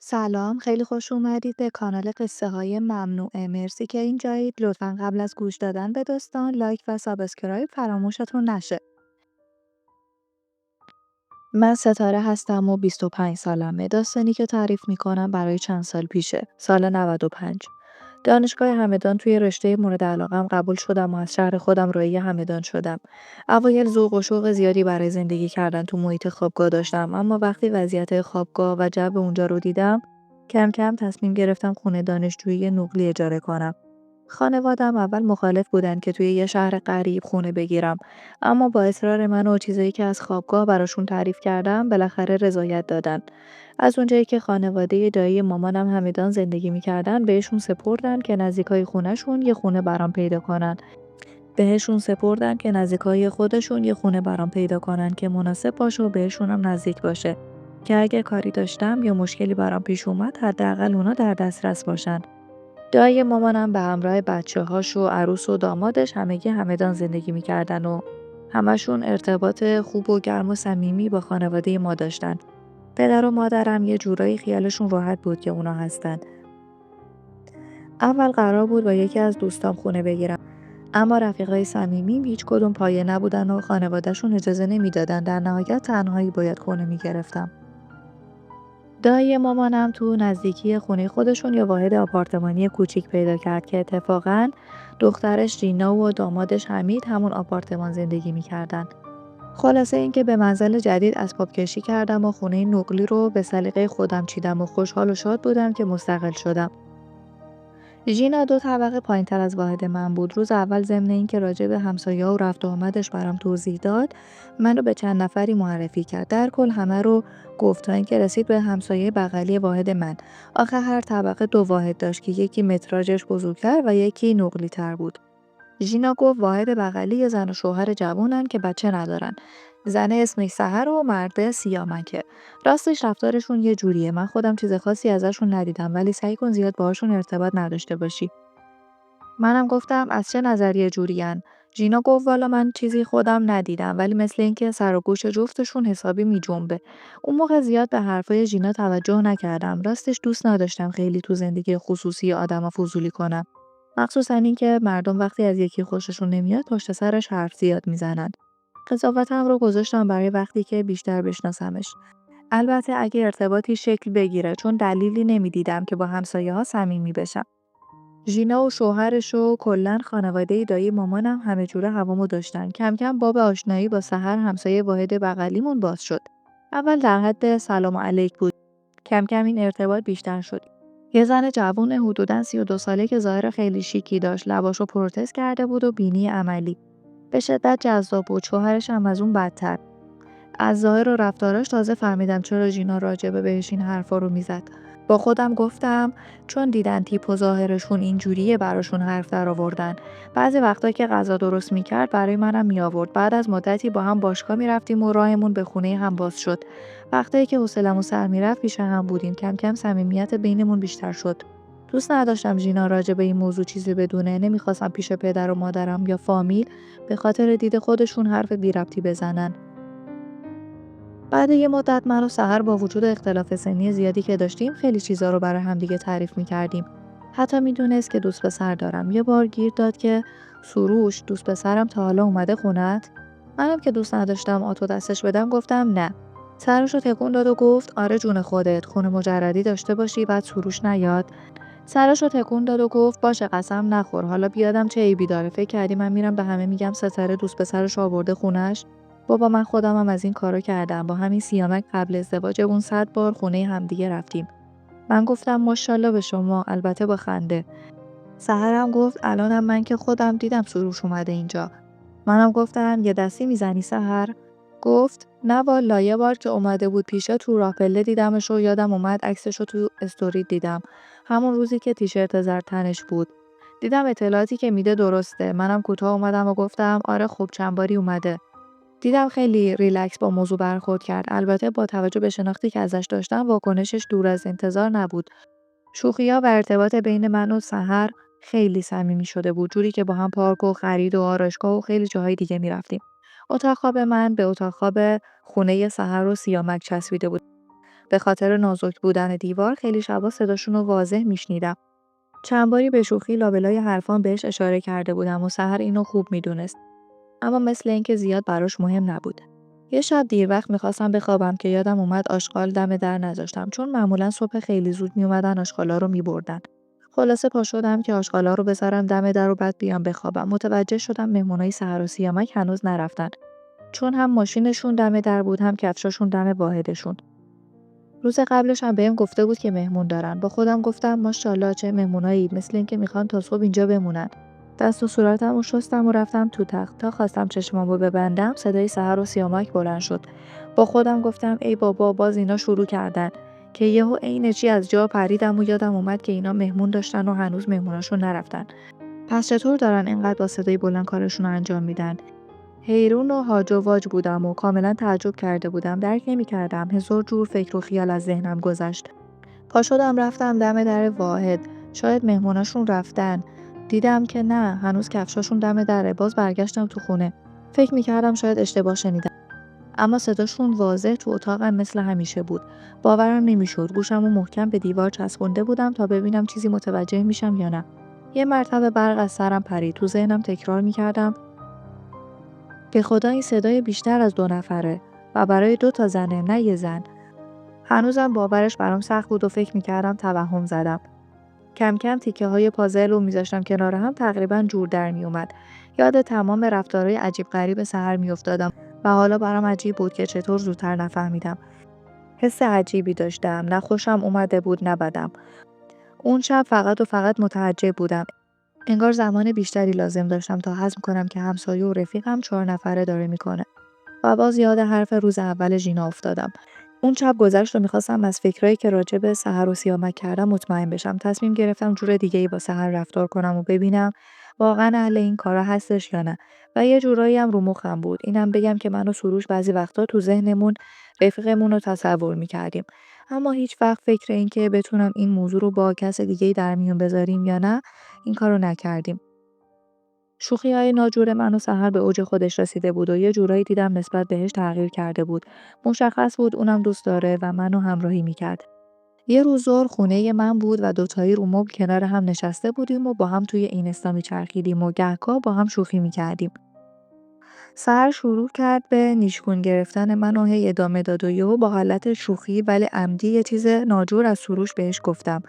سلام، خیلی خوش اومدید به کانال قصه های ممنوعه. مرسی که اینجایید. لطفا قبل از گوش دادن به داستان لایک و سابسکرایب فراموشتون نشه. من ستاره هستم و 25 سالمه. داستانی که تعریف میکنم برای چند سال پیشه. سال 95. دانشگاه همدان توی رشته مورد علاقم قبول شدم و از شهر خودم راهی همدان شدم. اوایل ذوق و شوق زیادی برای زندگی کردن تو محیط خوابگاه داشتم، اما وقتی وضعیت خوابگاه و جو اونجا رو دیدم، کم کم تصمیم گرفتم خونه دانشجویی نقلی اجاره کنم. خانواده‌ام اول مخالف بودن که توی یه شهر غریب خونه بگیرم، اما با اصرار من و چیزایی که از خوابگاه براشون تعریف کردم بالاخره رضایت دادن. از اونجایی که خانواده دایی مامانم همدان زندگی میکردن بهشون سپردن که نزدیکای خونهشون یه خونه برام پیدا کنن. بهشون سپردن که نزدیکای خودشون یه خونه برام پیدا کنن که مناسب باشه و بهشون هم نزدیک باشه، که اگه کاری داشتم یا مشکلی برام پیش اومد حداقل اونا در دسترس باشن. دایی مامانم به همراه بچه‌هاش و عروس و دامادش همگی همدان زندگی می‌کردن و همشون ارتباط خوب و گرم و صمیمی با خانواده ما داشتن. پدر و مادرم یه جورایی خیالشون راحت بود که اونا هستن. اول قرار بود با یکی از دوستام خونه بگیرم، اما رفیقای صمیمیم هیچ کدوم پایه نبودن و خانواده‌شون اجازه نمیدادن. در نهایت تنهایی باید خونه می‌گرفتم. دایی مامانم تو نزدیکی خونه خودشون یه واحد آپارتمانی کوچیک پیدا کرد که اتفاقاً دخترش رینا و دامادش حمید همون آپارتمان زندگی می‌کردن. خلاصه اینکه به منزل جدید اسباب کشی کردم و خونه نقلی رو به سلیقه خودم چیدم و خوشحال و شاد بودم که مستقل شدم. ژینا 2 طبقه پایین‌تر از واحد من بود. روز اول ضمن اینکه راجع به همسایه‌ها و رفت و آمدش برام توضیح داد، منو به چند نفری معرفی کرد. در کل همه رو گفت تا اینکه رسید به همسایه بغلی واحد من. آخه هر طبقه 2 واحد داشت که یکی متراژش بزرگتر و یکی نقلی‌تر بود. ژینا گفت واحد بغلی یه زن و شوهر جوونن که بچه ندارن. زن اسمش سحر و مرده سیامکه. راستش رفتارشون یه جوریه. من خودم چیز خاصی ازشون ندیدم، ولی سعی کن زیاد باهاشون ارتباط نداشته باشی. منم گفتم از چه نظریه جورین؟ ژینا گفت والا من چیزی خودم ندیدم، ولی مثل اینکه سر و گوش جفتشون حسابی میجنبه. اون موقع زیاد به حرفای ژینا توجه نکردم. راستش دوست نداشتم خیلی تو زندگی خصوصی آدما فضولی کنم. مخصوصا اینکه مردم وقتی از یکی خوششون نمیاد پشت سرش حرف زیاد میزنن. قضاوتم رو گذاشتم برای وقتی که بیشتر بشناسمش. البته اگه ارتباطی شکل بگیره، چون دلیلی نمیدیدم که با همسایه‌ها صمیمی بشم. ژینا و شوهرش و کلا خانواده دایی مامانم همه جوره هوامو داشتن. کم کم باب آشنایی با سحر همسایه واحد بغلیمون باز شد. اول در حد سلام علیک بود. کم کم این ارتباط بیشتر شد. یه زن جوون حدوداً 32 ساله که ظاهر خیلی شیکی داشت، لباشو پروتز کرده بود و بینی عملی. به شدت جذاب بود. شوهرش هم از اون بدتر. از ظاهر و رفتاراش تازه فهمیدم چرا ژینا راجبه بهش این حرفا رو میزد. با خودم گفتم چون دیدن تیپ و ظاهرشون اینجوریه براشون حرف در آوردن. بعضی وقتا که غذا درست میکرد برای منم میآورد. بعد از مدتی با هم باشگاه میرفتیم و راهمون به خونه هم باز شد. وقتایی که حوصله‌مون سر میرفت پیش هم بودیم. کم کم صمیمیت بینمون بیشتر شد. دوست نداشتم ژینا راجع به این موضوع چیزی بدونه. نمیخواستم پیش پدر و مادرم یا فامیل به خاطر دید خودشون حرف بی ربطی بزنن. بعد یه مدت من و سحر با وجود اختلاف سنی زیادی که داشتیم خیلی چیزا رو برای همدیگه تعریف می‌کردیم. حتی میدونست که دوست پسر دارم. یه بار گیر داد که سروش دوست پسرم تا حالا اومده خونت؟ منم که دوست نداشتم آتو دستش بدم گفتم نه. سرشو تکون داد و گفت آره جون خودت، خونه مجردی داشته باشی بعد سروش نیاد. سرشو تکون داد و گفت باشه قسم نخور، حالا بیادم چه عیبی داره؟ فکر کردی من میرم به همه میگم ستاره دوست پسرش آورده خونش؟ بابا من خودمم از این کارو کردم. با همین سیامک قبل ازدواج اون 100 بار خونه همدیگه رفتیم. من گفتم ماشاءالله به شما، البته با خنده. سحرم گفت الانم من که خودم دیدم سروش اومده اینجا. منم گفتم یه دستی میزنی سحر؟ گفت نه والا، یه بار که اومده بود پیشه تو راه پله دیدمش و یادم اومد عکسشو تو استوری دیدم. همون روزی که تیشرت زرد تنش بود. دیدم اطلاعاتی که میده درسته. منم کوتاه اومدم و گفتم آره خب چند باری اومده. دیدم خیلی ریلکس با موضوع برخورد کرد. البته با توجه به شناختی که ازش داشتم واکنشش دور از انتظار نبود. شوخی‌ها و ارتباط بین من و سحر خیلی صمیمی شده بود، جوری که با هم پارک و خرید و آرایشگاه و خیلی جاهای دیگه می‌رفتیم. اتاق خواب من به اتاق خواب خونه سحر و سیامک چسبیده بود. به خاطر نازک بودن دیوار خیلی شبا صداشون رو واضح میشنیدم. چند باری به شوخی لابلای حرفام بهش اشاره کرده بودم و سحر اینو خوب میدونست. اما مثل اینکه زیاد براش مهم نبود. یه شب دیر وقت میخواستم بخوابم که یادم اومد آشغال دم در نذاشتم، چون معمولا صبح خیلی زود میومدن آشغالا رو میبردن. خلاصه پا شدم که آشغالا رو بذارم دم در و بعد بیام بخوابم. متوجه شدم مهمونای سحر و سیامک هنوز نرفتن، چون هم ماشینشون دم در بود هم کفشاشون دم واحدشون. روز قبلش هم بهم گفته بود که مهمون دارن. با خودم گفتم ماشاءالله چه مهمونایی، مثل اینکه میخوان تا صبح اینجا بمونن. دست و صورتمو شستم و رفتم تو تخت. تا خواستم چشمامو ببندم صدای سحر و سیامک بلند شد. با خودم گفتم ای بابا باز اینا شروع کردن، که یهو عین چی از جا پریدم و یادم اومد که اینا مهمون داشتن و هنوز مهموناشون نرفتن. پس چطور دارن اینقدر با صدای بلند کارشون رو انجام میدن؟ حیرون و هاج و واج بودم و کاملا تعجب کرده بودم. درک نمی‌کردم. هزار جور فکر و خیال از ذهنم گذشت. پا شدم رفتم دم در واحد. شاید مهموناشون رفتن. دیدم که نه، هنوز کفشاشون دم دره. باز برگشتم تو خونه. فکر می‌کردم شاید اشتباه شنیدم. اما صداشون واضح تو اتاقم مثل همیشه بود. باورم نمی‌شد. گوشمو محکم به دیوار چسبونده بودم تا ببینم چیزی متوجه میشم یا نه. یه مرتبه برق از سرم پرید. تو ذهنم تکرار می‌کردم به خدا این صدای بیشتر از 2 نفره و برای 2 تا زنه، نه یه زن. هنوزم باورش برام سخت بود و فکر می‌کردم توهم زدم. کم کم تیکه‌های پازل رو می‌ذاشتم کنار هم، تقریباً جور در میومد. یاد تمام رفتارهای عجیب غریب سحر میافتادم و حالا برام عجیب بود که چطور زودتر نفهمیدم. حس عجیبی داشتم، نه خوشم اومده بود نه بدم. اون شب فقط و فقط متعجب بودم. انگار زمان بیشتری لازم داشتم تا هضم کنم که همسایه و رفیقم 4 نفره داره میکنه. و باز یاد حرف روز اول ژینا افتادم. اون شب گذشت و میخواستم از فکرایی که راجع به سحر و سیامک کردم مطمئن بشم. تصمیم گرفتم جور دیگه‌ای با سحر رفتار کنم و ببینم واقعا اهل این کارا هستش یا نه. و یه جورایی هم رو مخم بود. اینم بگم که من و سروش بعضی وقتا تو ذهنمون رفیقمون رو تصور میکردیم. اما هیچ وقت فکر این که بتونم این موضوع رو با کس دیگه‌ای در میون بذاریم یا نه، این کارو نکردیم. شوخی‌های ناجور من و سحر به اوج خودش رسیده بود و یه جورایی دیدم نسبت بهش تغییر کرده بود. مشخص بود اونم دوست داره و منو همراهی میکرد. یه روز ظهر خونه من بود و دوتایی رو مبل کنار هم نشسته بودیم و با هم توی اینستا میچرخیدیم و گهگاه با هم شوخی میکردیم. سحر شروع کرد به نیشگون گرفتن من و هی ادامه داد و یهو با حالت شوخی ولی عمدی یه چیز ناجور از سروش بهش گفتم.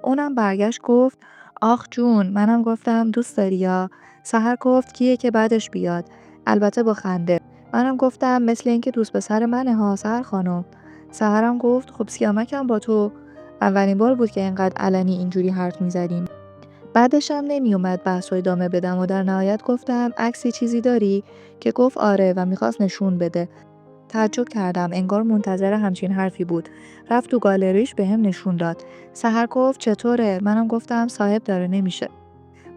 اونم برگشت گفت آخ جون. منم گفتم دوست داری یا؟ سحر گفت کیه که بعدش بیاد؟ البته با خنده. منم گفتم مثل اینکه دوست پسر منه ها سحر خانم. سحرم گفت خب سیامکم با تو. اولین بار بود که اینقدر علنی اینجوری حرف میزدیم. بعدش هم نمیومد بحث رو ادامه بدم و در نهایت گفتم عکسی چیزی داری؟ که گفت آره و میخواست نشون بده. تعجب کردم، انگار منتظر همچین حرفی بود. رفت تو گالریش بهم نشون داد. سحر گفت چطوره؟ منم گفتم صاحب داره نمیشه.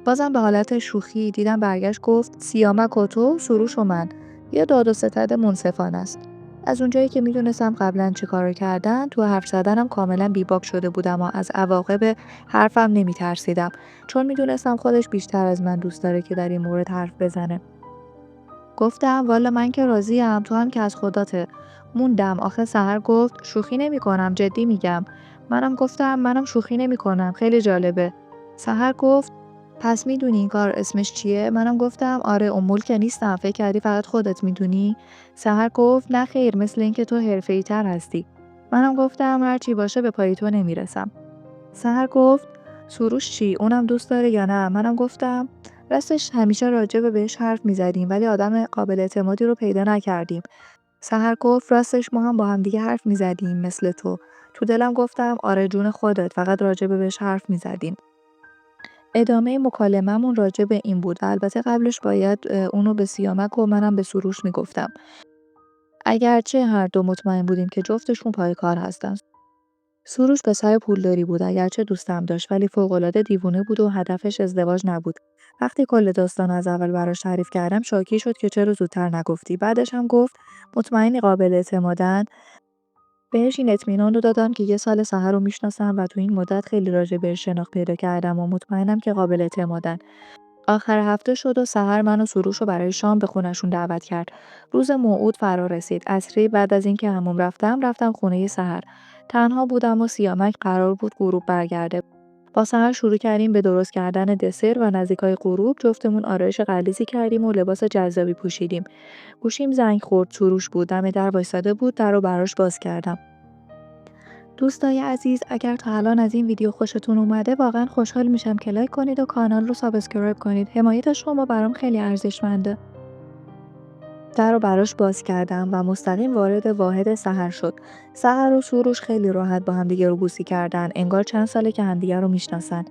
بازم به حالت شوخی. دیدم برگشت گفت سیامک و تو، سروش و من. یه داد و ستد منصفانه است. از اونجایی که میدونستم قبلا چه کارو کردن، تو حرف زدنم کاملا بیباک شده بودم و از عواقب حرفم نمیترسیدم، چون میدونستم خودش بیشتر از من دوست داره که در این مورد حرف بزنه. گفتم والا من که راضیم، تو هم که از خداته. موندم. آخه سحر گفت شوخی نمی‌کنم، جدی میگم. منم گفتم منم شوخی نمی‌کنم، خیلی جالبه. سحر گفت پس میدونی این کار اسمش چیه؟ منم گفتم آره امول که نیستم، فکر کردی فقط خودت میدونی؟ سحر گفت نه خیر، مثل اینکه تو حرفه‌ای‌تر هستی. منم گفتم هر چی باشه به پای تو نمیرسم. سحر گفت سروش چی؟ اونم دوست داره یا نه؟ منم گفتم راستش همیشه راجع بهش حرف میزدیم ولی آدم قابل اعتمادی رو پیدا نکردیم. سحر گفت راستش ما هم با هم دیگه حرف میزدیم مثل تو. تو دلم گفتم آره جون خودت، فقط راجع بهش حرف میزدیم. ادامه مکالمه‌مون راجع به این بود و البته قبلش باید اونو به سیامک و منم به سروش میگفتم. اگرچه هر دو مطمئن بودیم که جفتشون پای کار هستن. سروش پسر پولداری بود. اگرچه دوستم داشت ولی فوق‌العاده دیوونه بود و هدفش ازدواج نبود. وقتی کل داستان از اول براش تعریف کردم شاکی شد که چرا زودتر نگفتی. بعدش هم گفت مطمئنی قابل اعتمادن. بهش این اطمینان رو دادم که یه سال سحر رو میشناسم و تو این مدت خیلی راجع بهش شناخت پیدا کردم و مطمئنم که قابل اعتمادن. آخر هفته شد و سحر من و سروش رو برای شام به خونشون دعوت کرد. روز موعود فرا رسید. عصری بعد از اینکه حموم رفتم خونه سحر. تنها بودم و سیامک قرار بود غروب برگرده. با سحر شروع کردیم به درست کردن دسر و نزدیکای غروب جفتمون آرایش غلیظی کردیم و لباس جذابی پوشیدیم. گوشیم زنگ خورد. سروش بود. دم در وایساده بود. در رو براش باز کردم. دوستای عزیز، اگر تا الان از این ویدیو خوشتون اومده واقعا خوشحال میشم که لایک کنید و کانال رو سابسکرایب کنید. حمایت شما برام خیلی ارزشمنده. در رو براش باز کردم و مستقیم وارد واحد سحر شد. سحر و سروش خیلی راحت با همدیگه رو بوسی کردن. انگار چند ساله که همدیگه رو میشناسن.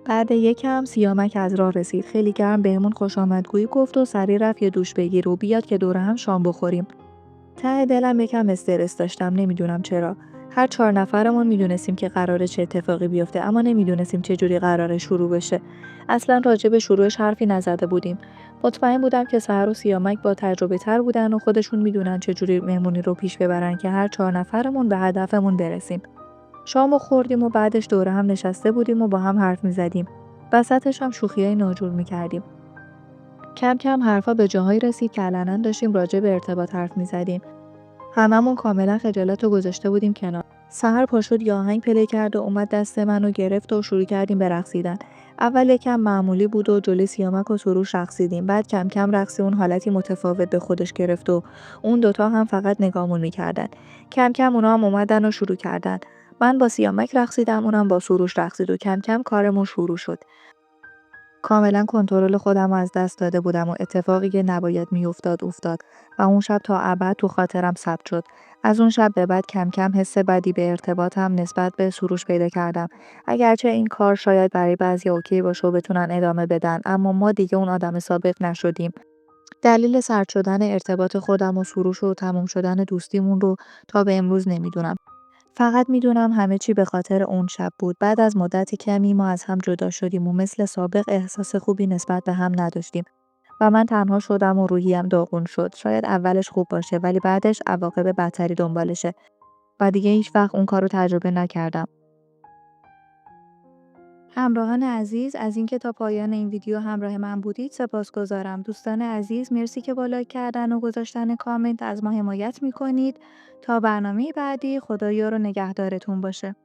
بعد یکم سیامک از راه رسید. خیلی گرم بهمون خوش آمدگویی گفت و سریع رفت یه دوش بگیر و بیاد که دور هم شام بخوریم. ته دلم یکم استرس داشتم. نمیدونم چرا. هر 4 نفرمون میدونستیم که قراره چه اتفاقی بیفته، اما نمیدونستیم چه جوری قراره شروع بشه. اصلا راجع به شروعش حرفی نزده بودیم. مطمئن بودم که سحر و سیامک با تجربه تر بودن و خودشون میدونن چه جوری مهمونی رو پیش ببرن که هر 4 نفرمون به هدفمون برسیم. شامو خوردیم و بعدش دوره هم نشسته بودیم و با هم حرف میزدیم. وسطش هم شوخیای ناجور میکردیم. کم کم حرفا به جاهایی رسید که علنا داشتیم راجع به ارتباط حرف میزدیم. هممون کاملا خجالت رو گذاشته بودیم کنار. سحر پا شد یه آهنگ پلی کرد و اومد دست منو گرفت و شروع کردیم به رقصیدن. اول یکم معمولی بود و جلوی سیامک و سروش رقصیدیم. بعد کم کم رقص اون حالتی متفاوت به خودش گرفت و اون دوتا هم فقط نگامون میکردن. کم کم اونا هم اومدن و شروع کردن. من با سیامک رقصیدم، اونم با سروش رقصید و کم کم کارمون شروع شد. کاملا کنترل خودم رو از دست داده بودم و اتفاقی که نباید میافتاد افتاد و اون شب تا ابد تو خاطرم ثبت شد. از اون شب به بعد کم کم حس بدی به ارتباطم نسبت به سروش پیدا کردم. اگرچه این کار شاید برای بعضی اوکی باشه و بتونن ادامه بدن، اما ما دیگه اون آدم سابق نشدیم. دلیل سرد شدن ارتباط خودم و سروش و تموم شدن دوستیمون رو تا به امروز نمیدونم. فقط میدونم همه چی به خاطر اون شب بود. بعد از مدت کمی ما از هم جدا شدیم و مثل سابق احساس خوبی نسبت به هم نداشتیم و من تنها شدم و روحیم داغون شد. شاید اولش خوب باشه ولی بعدش عواقب بدتری دنبالشه و دیگه هیچ وقت اون کارو تجربه نکردم. همراهان عزیز، از اینکه تا پایان این ویدیو همراه من بودید سپاسگزارم. دوستان عزیز، مرسی که با لایک کردن و گذاشتن کامنت از ما حمایت میکنید. تا برنامه بعدی، خدا یار و نگهدارتون باشه.